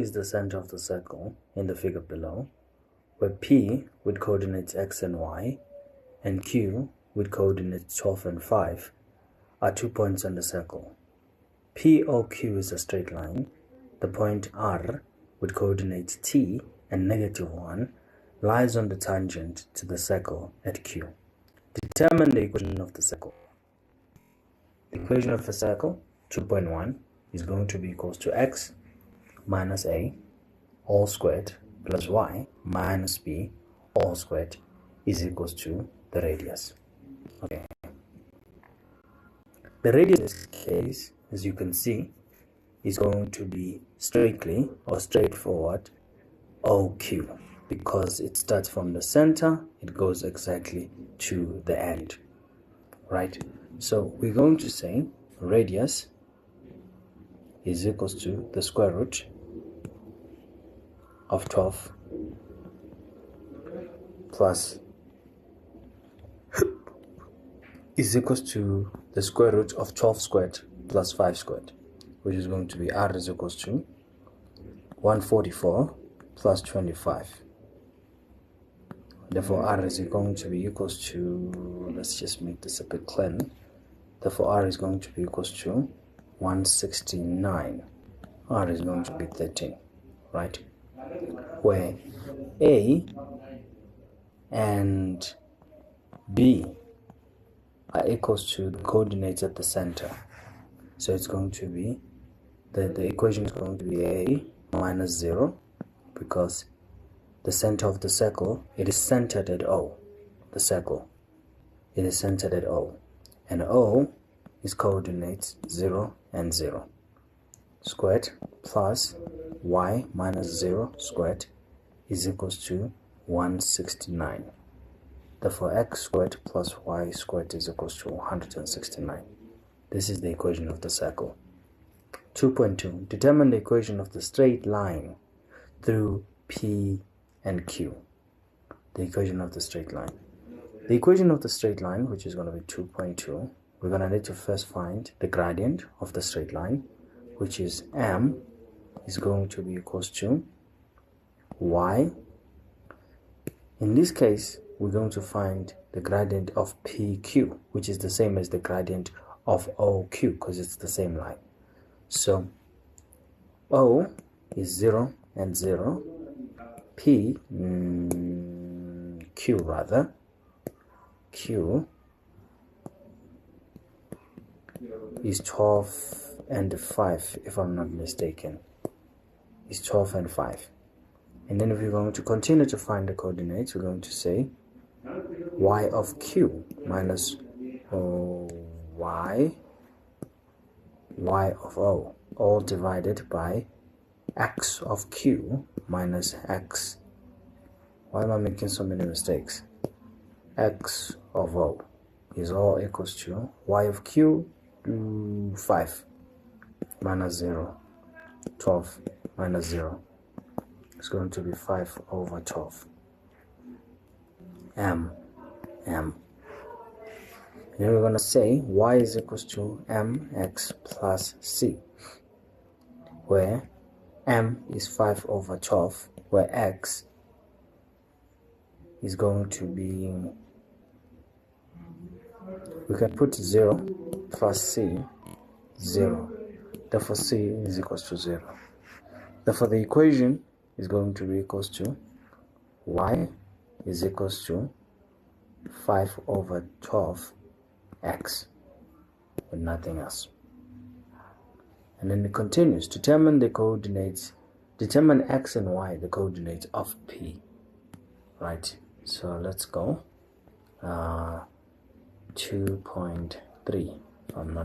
is the center of the circle in the figure below, where P with coordinates x and y and Q with coordinates 12 and 5 are 2 points on the circle. POQ is a straight line. The point R with coordinates t and -1 lies on the tangent to the circle at Q. Determine the equation of the circle. The equation of a circle, 2.1, is going to be equals to x minus a all squared plus y minus b all squared is equals to the radius. Okay. The radius in this case, as you can see, is going to be straightly or straightforward OQ, because it starts from the center, it goes exactly to the end, right? So we're going to say radius is equals to the square root of 12 plus is equals to the square root of 12 squared plus 5 squared, which is going to be R is equals to 144 plus 25. Therefore, R is going to be equals to, let's just make this a bit clean. Therefore, R is going to be equals to 169. R is going to be 13, right? Where A and B are equals to the coordinates at the center. So it's going to be, the equation is going to be A minus 0, because the center of the circle, it is centered at O. The circle, it is centered at O. And O is coordinates 0 and 0. Squared plus y minus 0 squared is equals to 169. Therefore, x squared plus y squared is equals to 169. This is the equation of the circle. 2.2. Determine the equation of the straight line through P and Q. The equation of the straight line. The equation of the straight line, which is going to be 2.2, we're going to need to first find the gradient of the straight line, which is m is going to be equals to y. In this case, we're going to find the gradient of PQ, which is the same as the gradient of OQ, because it's the same line. So O is 0 and 0, Q is 12 and 5, if I'm not mistaken. Is 12 and 5. And then if we're going to continue to find the coordinates, we're going to say y of Q minus y of O, all divided by x of Q minus x. Why am I making so many mistakes? X of O is all equals to y of Q 5 minus 0, 12 minus 0. It's going to be 5 over 12. M. And we're going to say y is equals to mx plus c, where m is 5 over 12, where x is going to be, we can put 0 plus c, 0. Therefore, c is equals to 0. Therefore, the equation is going to be equals to y is equals to 5 over 12 x, with nothing else. And then it continues. Determine the coordinates, determine x and y, the coordinates of P. Right, so let's go. 2.3, if I'm not